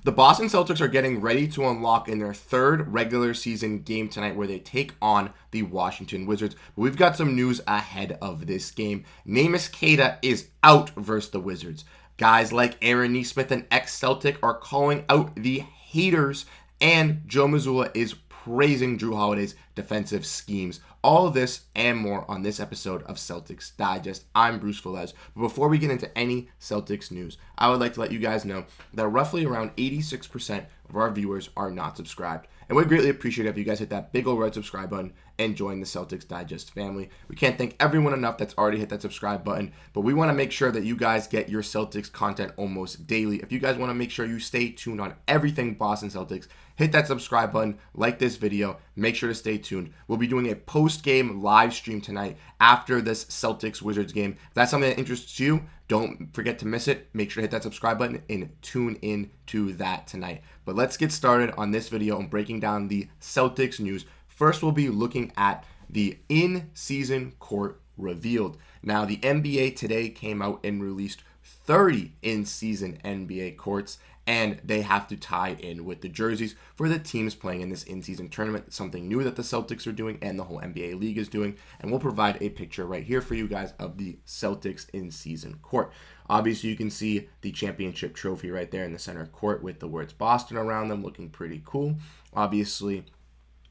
The Boston Celtics are getting ready to unlock in their third regular season game tonight where they take on the Washington Wizards. We've got some news ahead of this game. Neemias Queta is out versus the Wizards. Guys like Aaron Nesmith and ex-Celtic are calling out the haters, and Joe Mazzulla is praising Jrue Holiday's defensive schemes. All of this and more on this episode of Celtics Digest. I'm Bruce Veliz. But before we get into any Celtics news, I would like to let you guys know that roughly around 86% of our viewers are not subscribed. And we'd greatly appreciate it if you guys hit that big old red subscribe button and join the Celtics Digest family. We can't thank everyone enough that's already hit that subscribe button, but we want to make sure that you guys get your Celtics content almost daily. If you guys want to make sure you stay tuned on everything Boston Celtics, hit that subscribe button, like this video, make sure to stay tuned. We'll be doing a post-game live stream tonight after this Celtics-Wizards game. If that's something that interests you, don't forget to miss it. Make sure to hit that subscribe button and tune in to that tonight. But let's get started on this video and breaking down the Celtics news. First, we'll be looking at the in-season court revealed. Now, the NBA today came out and released 30 in-season NBA courts, and they have to tie in with the jerseys for the teams playing in this in-season tournament. Something new that the Celtics are doing and the whole NBA league is doing. And we'll provide a picture right here for you guys of the Celtics in-season court. Obviously, you can see the championship trophy right there in the center court with the words Boston around them, looking pretty cool. Obviously,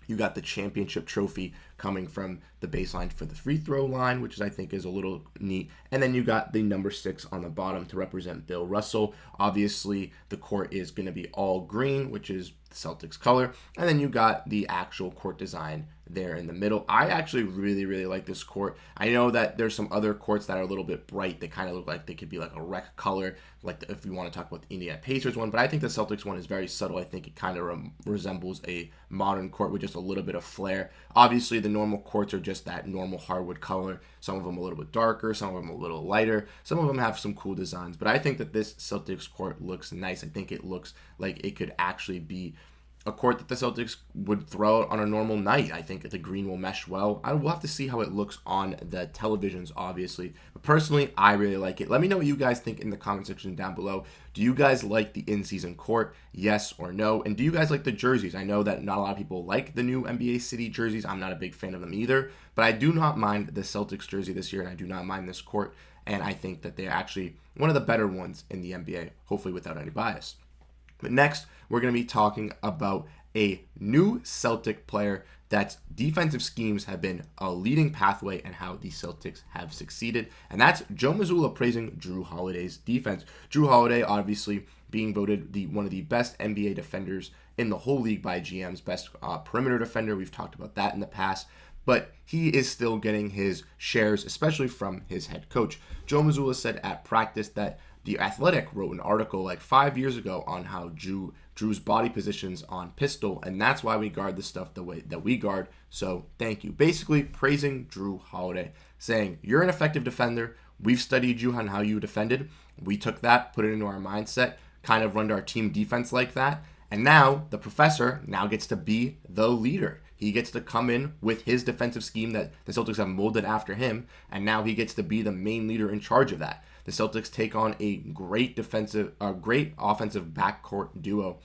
you got the championship trophy coming from the baseline for the free throw line, which I think is a little neat. And then you got the number 6 on the bottom to represent Bill Russell. Obviously, the court is going to be all green, which is the Celtics color. And then you got the actual court design there in the middle. I actually really like this court. I know that there's some other courts that are a little bit bright. They kind of look like they could be like a wreck color, like if we want to talk about the Indiana Pacers one. But I think the Celtics one is very subtle. I think it kind of resembles a modern court with just a little bit of flair. Obviously, the normal courts are just that normal hardwood color. Some of them a little bit darker, some of them a little lighter. Some of them have some cool designs. But I think that this Celtics court looks nice. I think it looks like it could actually be a court that the Celtics would throw out on a normal night. I think the green will mesh well. I will have to see how it looks on the televisions, obviously. But personally, I really like it. Let me know what you guys think in the comment section down below. Do you guys like the in-season court? Yes or no? And do you guys like the jerseys? I know that not a lot of people like the new NBA City jerseys. I'm not a big fan of them either. But I do not mind the Celtics jersey this year, and I do not mind this court. And I think that they're actually one of the better ones in the NBA, hopefully without any bias. But next, we're going to be talking about a new Celtic player that's defensive schemes have been a leading pathway and how the Celtics have succeeded. And that's Joe Mazzulla praising Jrue Holiday's defense. Jrue Holiday obviously being voted one of the best NBA defenders in the whole league by GM's best perimeter defender. We've talked about that in the past. But he is still getting his shares, especially from his head coach. Joe Mazzulla said at practice that The Athletic wrote an article like 5 years ago on how Jrue's body positions on pistol, and that's why we guard the stuff the way that we guard. So thank you. Basically praising Jrue Holiday, saying, you're an effective defender. We've studied you on how you defended. We took that, put it into our mindset, kind of run our team defense like that. And now the professor now gets to be the leader. He gets to come in with his defensive scheme that the Celtics have molded after him, and now he gets to be the main leader in charge of that. The Celtics take on a great offensive backcourt duo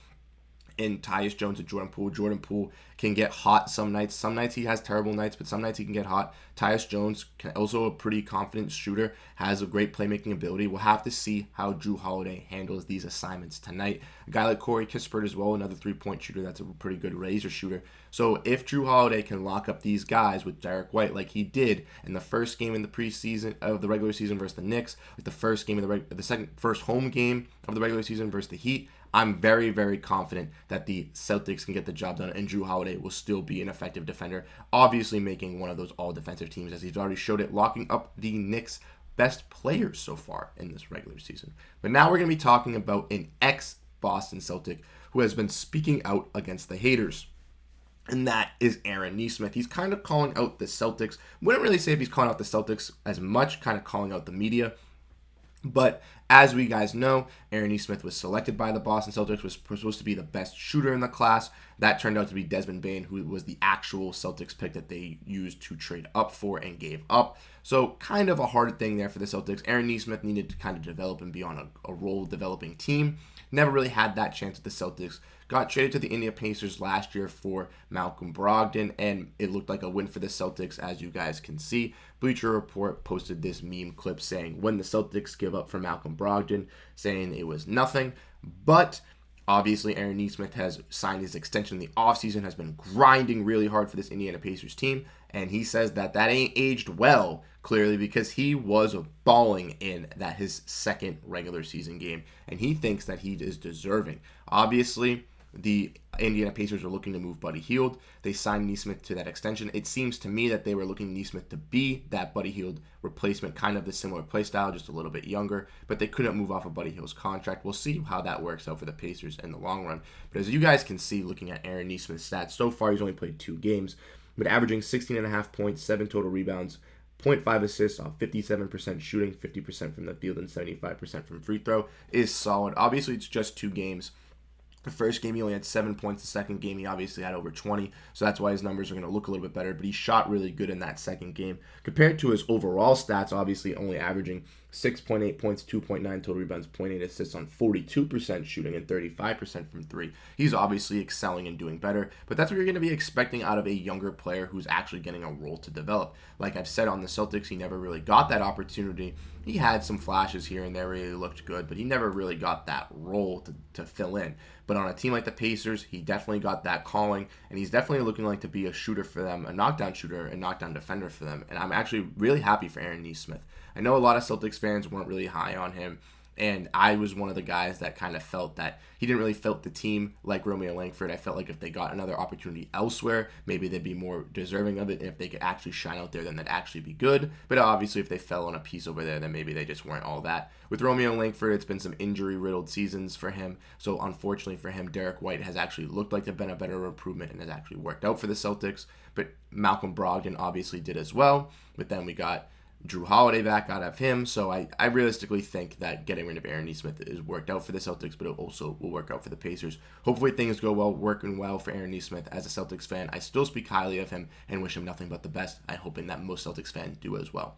in Tyus Jones and Jordan Poole. Jordan Poole can get hot some nights. Some nights he has terrible nights, but some nights he can get hot. Tyus Jones, also a pretty confident shooter, has a great playmaking ability. We'll have to see how Jrue Holiday handles these assignments tonight. A guy like Corey Kispert as well, another three-point shooter that's a pretty good razor shooter. So if Jrue Holiday can lock up these guys with Derrick White like he did in the first game in the preseason of the regular season versus the Knicks, like the first game of the first home game of the regular season versus the Heat, I'm very, very confident that the Celtics can get the job done and Jrue Holiday will still be an effective defender, obviously making one of those all-defensive teams as he's already showed it, locking up the Knicks' best players so far in this regular season. But now we're going to be talking about an ex-Boston Celtic who has been speaking out against the haters. And that is Aaron Nesmith. He's kind of calling out the Celtics. Wouldn't really say if he's calling out the Celtics as much, kind of calling out the media. But as we guys know, Aaron Nesmith was selected by the Boston Celtics, was supposed to be the best shooter in the class. That turned out to be Desmond Bane, who was the actual Celtics pick that they used to trade up for and gave up. So kind of a hard thing there for the Celtics. Aaron Nesmith needed to kind of develop and be on a role-developing team. never really had that chance at the Celtics. Got traded to the Indiana Pacers last year for Malcolm Brogdon, and it looked like a win for the Celtics, as you guys can see. Bleacher Report posted this meme clip saying, when the Celtics give up for Malcolm Brogdon, saying it was nothing. But obviously, Aaron Nesmith has signed his extension in the offseason, has been grinding really hard for this Indiana Pacers team, and he says that ain't aged well, clearly, because he was balling in his second regular season game, and he thinks that he is deserving. Obviously, the Indiana Pacers are looking to move Buddy Hield. They signed Nesmith to that extension. It seems to me that they were looking Nesmith to be that Buddy Hield replacement, kind of the similar play style, just a little bit younger, but they couldn't move off of Buddy Hield's contract. We'll see how that works out for the Pacers in the long run. But as you guys can see, looking at Aaron Nesmith's stats, so far he's only played 2 games, but averaging 16.5 points, 7 total rebounds, 0.5 assists off 57% shooting, 50% from the field, and 75% from free throw is solid. Obviously, it's just 2 games. The first game, he only had 7 points. The second game, he obviously had over 20. So that's why his numbers are going to look a little bit better. But he shot really good in that second game. Compared to his overall stats, obviously only averaging 6.8 points, 2.9 total rebounds, 0.8 assists on 42% shooting and 35% from 3. He's obviously excelling and doing better. But that's what you're going to be expecting out of a younger player who's actually getting a role to develop. Like I've said on the Celtics, he never really got that opportunity. He had some flashes here and there where he looked good, but he never really got that role to fill in. But on a team like the Pacers, he definitely got that calling, and he's definitely looking like to be a shooter for them, a knockdown shooter and knockdown defender for them. And I'm actually really happy for Aaron Nesmith. I know a lot of Celtics fans weren't really high on him, and I was one of the guys that kind of felt that he didn't really fit the team like Romeo Langford. I felt like if they got another opportunity elsewhere, maybe they'd be more deserving of it. And if they could actually shine out there, then they'd actually be good. But obviously, if they fell on a piece over there, then maybe they just weren't all that. With Romeo Langford, it's been some injury-riddled seasons for him. So unfortunately for him, Derrick White has actually looked like they've been a better improvement and has actually worked out for the Celtics. But Malcolm Brogdon obviously did as well. But then we got Jrue Holiday back out of him, so I realistically think that getting rid of Aaron Nesmith is worked out for the Celtics, but it also will work out for the Pacers. Hopefully things go well, working well for Aaron Nesmith. As a Celtics fan, I still speak highly of him and wish him nothing but the best. I'm hoping that most Celtics fans do as well.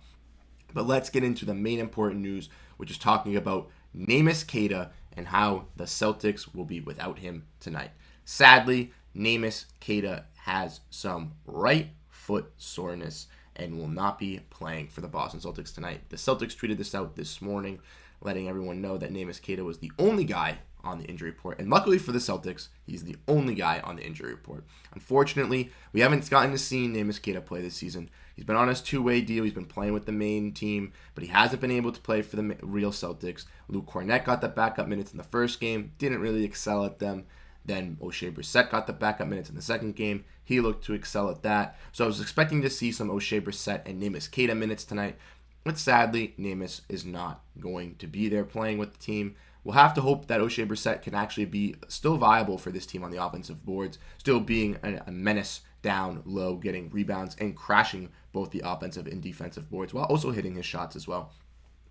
But let's get into the main important news, which is talking about Neemias Queta and how the Celtics will be without him tonight. Sadly, Neemias Queta has some right foot soreness and will not be playing for the Boston Celtics tonight. The Celtics tweeted this out this morning, letting everyone know that Neemias Queta was the only guy on the injury report. And luckily for the Celtics, he's the only guy on the injury report. Unfortunately, we haven't gotten to see Neemias Queta play this season. He's been on his 2-way deal. He's been playing with the main team, but he hasn't been able to play for the real Celtics. Luke Kornet got the backup minutes in the first game, didn't really excel at them. Then Oshae Brissett got the backup minutes in the second game. He looked to excel at that. So I was expecting to see some Oshae Brissett and Neemias Queta minutes tonight. But sadly, Neemias is not going to be there playing with the team. We'll have to hope that Oshae Brissett can actually be still viable for this team on the offensive boards, still being a menace down low, getting rebounds and crashing both the offensive and defensive boards while also hitting his shots as well.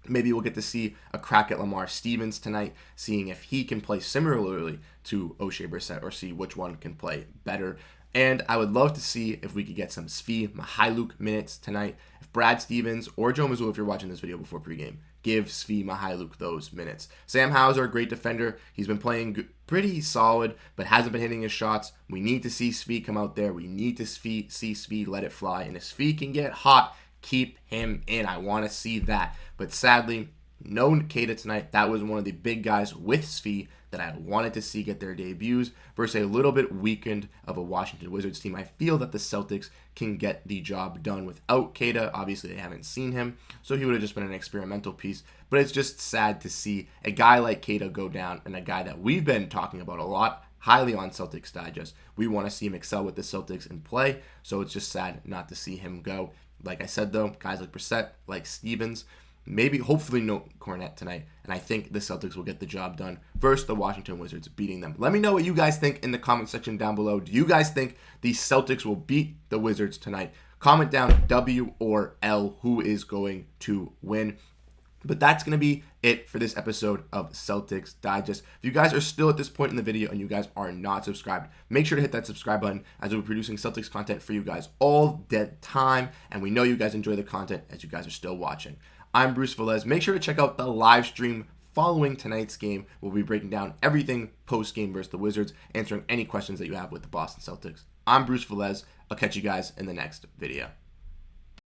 Maybe we'll get to see a crack at Lamar Stevens tonight, seeing if he can play similarly to Oshae Brissett or see which one can play better. And I would love to see if we could get some Svi Mykhailiuk minutes tonight. If Brad Stevens or Joe Mazzulla, if you're watching this video before pregame, give Svi Mykhailiuk those minutes. Sam Hauser, great defender. He's been playing pretty solid, but hasn't been hitting his shots. We need to see Svi come out there. We need to see Svi let it fly. And if Svi can get hot, keep him in. I want to see that. But sadly, no Queta tonight. That was one of the big guys with Svi that I wanted to see get their debuts versus a little bit weakened of a Washington Wizards team. I feel that the Celtics can get the job done without Queta. Obviously, they haven't seen him, so he would have just been an experimental piece. But it's just sad to see a guy like Queta go down and a guy that we've been talking about a lot, highly on Celtics Digest. We want to see him excel with the Celtics and play, so it's just sad not to see him go. Like I said, though, guys like Brissett, like Stevens, maybe, hopefully no Kornet tonight, and I think the Celtics will get the job done versus the Washington Wizards, beating them. Let me know what you guys think in the comment section down below. Do you guys think the Celtics will beat the Wizards tonight? Comment down W or L, who is going to win. But that's going to be it for this episode of Celtics Digest. If you guys are still at this point in the video and you guys are not subscribed, make sure to hit that subscribe button as we're producing Celtics content for you guys all the time. And we know you guys enjoy the content as you guys are still watching. I'm Bruce Veliz. Make sure to check out the live stream following tonight's game, we'll be breaking down everything post-game versus the Wizards, answering any questions that you have with the Boston Celtics. I'm Bruce Veliz. I'll catch you guys in the next video.